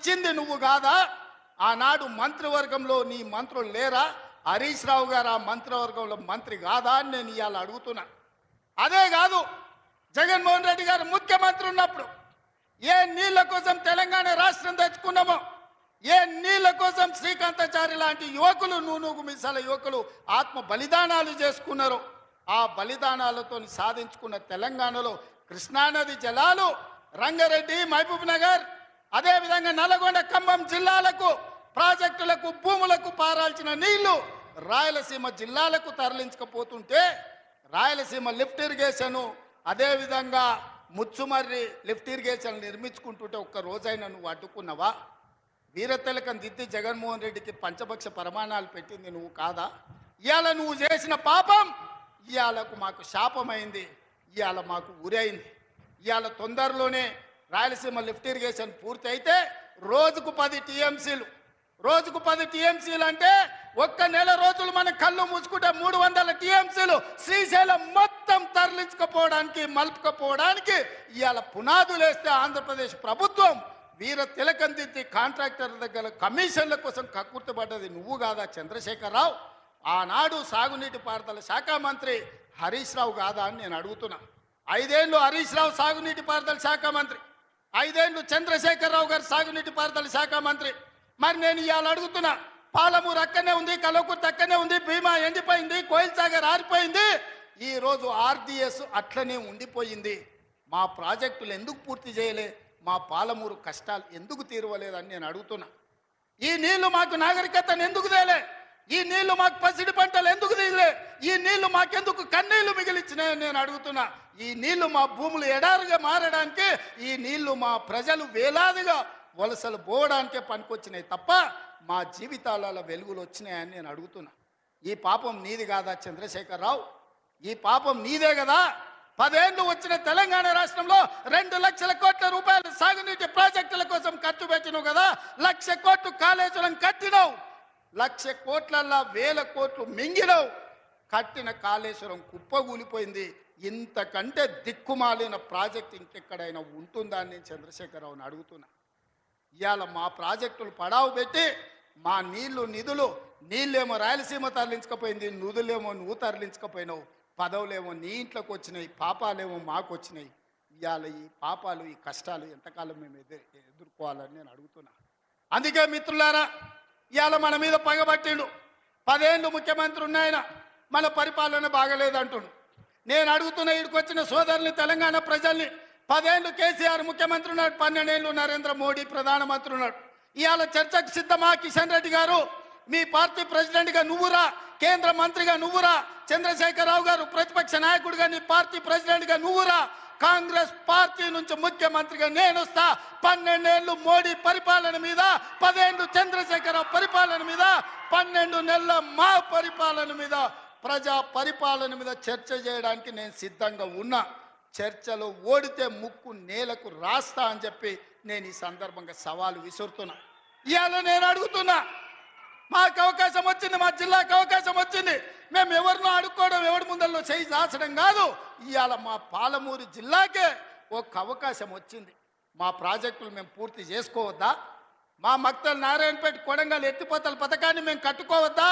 ఇచ్చింది నువ్వు కాదా? ఆనాడు మంత్రివర్గంలో నీ మంత్రులు లేరా? హరీష్ రావు గారు ఆ మంత్రివర్గంలో మంత్రి కాదా అని నేను ఇవాళ అడుగుతున్నా. అదే కాదు, జగన్మోహన్ రెడ్డి గారు ముఖ్యమంత్రి ఉన్నప్పుడు ఏ నీళ్ల కోసం తెలంగాణ రాష్ట్రం తెచ్చుకున్నామో, ఏ నీళ్ల కోసం శ్రీకాంతాచారి లాంటి యువకులు, నూనూగు మిసాల యువకులు ఆత్మ బలిదానాలు చేసుకున్నారు, ఆ బలిదానాలతో సాధించుకున్న తెలంగాణలో కృష్ణానది జలాలు రంగారెడ్డి, మహబూబ్ నగర్, అదేవిధంగా నల్గొండ, ఖమ్మం జిల్లాలకు ప్రాజెక్టులకు, భూములకు పారాల్సిన నీళ్లు రాయలసీమ జిల్లాలకు తరలించకపోతుంటే రాయలసీమ లిఫ్ట్ ఇరిగేషన్, అదేవిధంగా ముచ్చుమర్రి లిఫ్ట్ ఇరిగేషన్ నిర్మించుకుంటుంటే ఒక్క రోజైనా నువ్వు అడ్డుకున్నావా? వీరతిలకం దిద్ది జగన్మోహన్ రెడ్డికి పంచపక్ష ప్రమాణాలు పెట్టింది నువ్వు కాదా? ఇవాళ నువ్వు చేసిన పాపం ఇవాళకు మాకు శాపమైంది, ఇవాళ మాకు ఉరైంది. ఇవాళ తొందరలోనే రాయలసీమ లిఫ్ట్ ఇరిగేషన్ పూర్తి అయితే రోజుకు 10 టీఎంసీలు, రోజుకు 10 టీఎంసీలు అంటే ఒక్క నెల రోజులు మన కళ్ళు మూసుకుంటే 300 టీఎంసీలు శ్రీశైలం మొత్తం తరలించకపోవడానికి, మలుపుకపోవడానికి ఇవాళ పునాదులు వేస్తే ఆంధ్రప్రదేశ్ ప్రభుత్వం వీర తిలకం దిద్ది కాంట్రాక్టర్ దగ్గర కమిషన్ల కోసం కక్కుర్తిపడ్డది నువ్వు కాదా చంద్రశేఖరరావు? ఆనాడు సాగునీటి పారుదల శాఖ మంత్రి హరీష్ రావు కాదా అని నేను అడుగుతున్నా. 5 ఏళ్ళు హరీష్ రావు సాగునీటి పారుదల శాఖ మంత్రి, 5 ఏళ్ళు చంద్రశేఖరరావు గారు సాగునీటి పారుదల శాఖ మంత్రి. మరి నేను ఇవాళ అడుగుతున్నా, పాలమూరు అక్కడనే ఉంది, కల్వకుర్తి అక్కడనే ఉంది, భీమా ఎండిపోయింది, కోయిల్ సాగర్ ఆరిపోయింది, ఈరోజు ఆర్డీఎస్ అట్లనే ఉండిపోయింది. మా ప్రాజెక్టులు ఎందుకు పూర్తి చేయలే? మా పాలమూరు కష్టాలు ఎందుకు తీరవలేదని నేను అడుగుతున్నా. ఈ నీళ్లు మాకు నాగరికతను ఎందుకు తేలే? ఈ నీళ్లు మాకు పసిడి పంటలు ఎందుకు తీయలే? ఈ నీళ్లు మాకెందుకు కన్నీళ్లు మిగిలిచ్చినాయని నేను అడుగుతున్నా. ఈ నీళ్లు మా భూములు ఎడారుగా మారడానికి, ఈ నీళ్లు మా ప్రజలు వేలాదిగా వలసలు పోవడానికే పనికొచ్చినాయి తప్ప మా జీవితాలలో వెలుగులు వచ్చినాయని నేను అడుగుతున్నా. ఈ పాపం నీది కాదా చంద్రశేఖరరావు? ఈ పాపం నీదే కదా? 10 ఏళ్ళు వచ్చిన తెలంగాణ రాష్ట్రంలో 2 లక్షల కోట్ల రూపాయలు సాగునీటి ప్రాజెక్టుల కోసం ఖర్చు పెట్టినావు కదా. 1,00,000 కోట్లు కాళేశ్వరం కట్టినావు, 1,00,000 కోట్లల్లా 1,000 కోట్లు మింగినావు. కట్టిన కాళేశ్వరం కుప్పగూలిపోయింది. ఇంతకంటే దిక్కుమాలిన ప్రాజెక్ట్ ఇంకెక్కడైనా ఉంటుందా అని నేను చంద్రశేఖరరావుని అడుగుతున్నా. ఇవాళ మా ప్రాజెక్టులు పడావు పెట్టి మా నిధులు నీళ్ళేమో రాయలసీమ తరలించకపోయింది, నిధులేమో నువ్వు తరలించకపోయినావు, పదవులేమో నీ ఇంట్లోకి వచ్చినాయి, పాపాలేమో మాకు వచ్చినాయి. ఇవాళ ఈ పాపాలు, ఈ కష్టాలు ఎంతకాలం మేము ఎదుర్కోవాలని నేను అడుగుతున్నా. అందుకే మిత్రులారా, ఇవాళ మన మీద పగబట్టిండు. 10 ఏళ్ళు ముఖ్యమంత్రి ఉన్నాయన, మన పరిపాలన బాగలేదంటుండు. నేను అడుగుతున్న ఇక్కడికి వచ్చిన సోదరుని, తెలంగాణ ప్రజల్ని, 10 ఏళ్ళు కేసీఆర్ ముఖ్యమంత్రి ఉన్నాడు, 12 ఏళ్ళు నరేంద్ర మోడీ ప్రధానమంత్రి ఉన్నాడు. ఇవాళ చర్చకు సిద్ధమా? కిషన్ రెడ్డి గారు మీ పార్టీ ప్రెసిడెంట్గా నువ్వురా, కేంద్ర మంత్రిగా నువ్వురా, చంద్రశేఖరరావు గారు ప్రతిపక్ష నాయకుడిగా నీ పార్టీ ప్రెసిడెంట్గా నువ్వురా, కాంగ్రెస్ పార్టీ నుంచి ముఖ్యమంత్రిగా నేను వస్తా. 12 ఏళ్ళు మోడీ పరిపాలన మీద, 10 ఏళ్ళు చంద్రశేఖరరావు పరిపాలన మీద, 12 నెలల మా పరిపాలన మీద, ప్రజా పరిపాలన మీద చర్చ చేయడానికి నేను సిద్ధంగా ఉన్నా. చర్చలో ఓడితే ముక్కు నేలకు రాస్తా అని చెప్పి నేను ఈ సందర్భంగా సవాలు విసురుతున్నా. ఇవాళ నేను అడుగుతున్నా, మాకు అవకాశం వచ్చింది, మా జిల్లాకు అవకాశం వచ్చింది, మేము ఎవరినో అడుక్కోవడం, ఎవరి ముందల్లో చేయి దాచడం కాదు. ఇవాళ మా పాలమూరు జిల్లాకే ఒక అవకాశం వచ్చింది. మా ప్రాజెక్టులు మేము పూర్తి చేసుకోవద్దా? మా మక్తల్ నారాయణపేట, కొడంగల్ ఎత్తిపోతల పథకాన్ని మేము కట్టుకోవద్దా?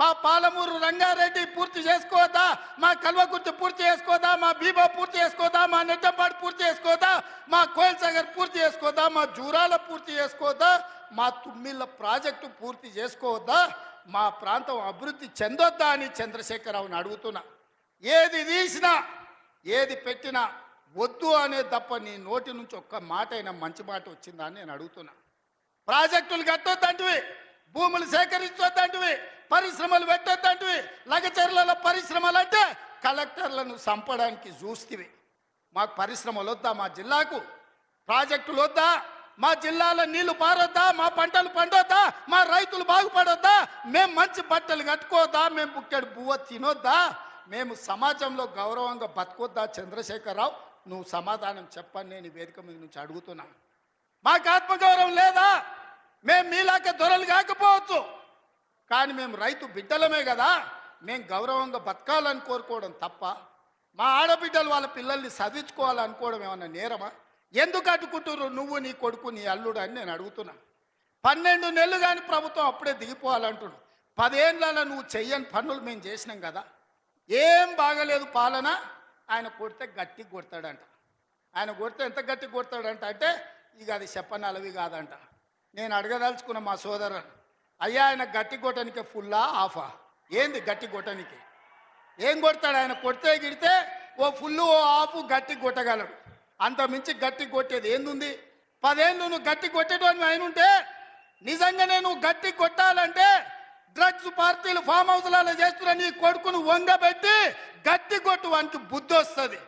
మా పాలమూరు రంగారెడ్డి పూర్తి చేసుకోవద్దా? మా కల్వకుర్తి పూర్తి చేసుకోవద్దా? మా భీమా పూర్తి చేసుకోవద్దా? మా నెట్టంపాడు పూర్తి చేసుకోవద్దా? మా కోయిల్ సాగర్ పూర్తి చేసుకోవద్దా? మా జూరాల పూర్తి చేసుకోవద్దా? మా తుమ్మిళ్ళ ప్రాజెక్టు పూర్తి చేసుకోవద్దా? మా ప్రాంతం అభివృద్ధి చెందొద్దా అని చంద్రశేఖరరావుని అడుగుతున్నా. ఏది తీసినా, ఏది పెట్టినా వద్దు అనే తప్ప నీ నోటి నుంచి ఒక్క మాట అయినా మంచి మాట వచ్చిందా అని నేను అడుగుతున్నా. ప్రాజెక్టులు కట్టొద్దంటివి, భూములు సేకరించొద్దంటివి, పరిశ్రమలు పెట్టొద్దంటివి. లగచర్లలో పరిశ్రమలు అంటే కలెక్టర్లను చంపడానికి చూస్తేవి. మాకు పరిశ్రమలు వద్దా? మా జిల్లాకు ప్రాజెక్టులు వద్దా? మా జిల్లాలో నీళ్లు పారొద్దా? మా పంటలు పండొద్దా? మా రైతులు బాగుపడొద్దా? మేము మంచి బట్టలు కట్టుకోవద్దా? మేము బుక్కెడు బువ్వ తినొద్దా? మేము సమాజంలో గౌరవంగా బతకొద్దా? చంద్రశేఖరరావు, నువ్వు సమాధానం చెప్పని నేను వేదిక మీద నుంచి అడుగుతున్నా. మాకు ఆత్మగౌరవం లేదా? మేము మీలాక దొరలు కాకపోవచ్చు, కానీ మేము రైతు బిడ్డలమే కదా. మేము గౌరవంగా బతకాలని కోరుకోవడం తప్ప, మా ఆడబిడ్డలు వాళ్ళ పిల్లల్ని చదివించుకోవాలనుకోవడం ఏమన్నా నేరమా? ఎందుకు అడ్డుకుంటున్నారు నువ్వు నీ కొడుకు నీ అల్లుడు అని నేను అడుగుతున్నా. 12 నెలలు కానీ ప్రభుత్వం అప్పుడే దిగిపోవాలంటున్నాడు. 10 ఏళ్ళలో నువ్వు చెయ్యని పనులు మేము చేసినాం కదా, ఏం బాగలేదు పాలన. ఆయన కొడితే గట్టి కొడతాడంట. ఆయన కొడితే ఎంత గట్టి కొడతాడంట అంటే ఇక అది చెప్పనలవి కాదంట. నేను అడగదలుచుకున్న మా సోదరుని, అయ్యా ఆయన గట్టి కొట్టడానికి ఫుల్లా ఆఫా? ఏంది గట్టి కొట్టడానికి? ఏం కొడతాడు ఆయన? కొడితే గిడితే ఓ ఫుల్లు ఓ ఆఫ్ గట్టి కొట్టగలడు. అంత మించి గట్టి కొట్టేది ఏందుంది? 10 ఏళ్ళు నువ్వు గట్టి కొట్టేటోని ఆయన ఉంటే నిజంగానే నువ్వు గట్టి కొట్టాలంటే డ్రగ్స్ పార్టీలు ఫామ్ హౌస్లలో చేస్తున్న నీ కొడుకును వంగబెట్టి గట్టి కొట్టు, వానికి బుద్ధి వస్తుంది.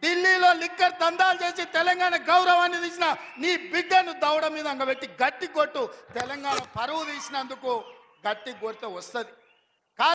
ఢిల్లీలో లిక్కర్ దందాలు చేసి తెలంగాణ గౌరవాన్ని తీసిన నీ బిడ్డను దౌడ మీద అంగబెట్టి గట్టి కొట్టు. తెలంగాణ పరువు తీసినందుకు గట్టి కొడితే వస్తుంది.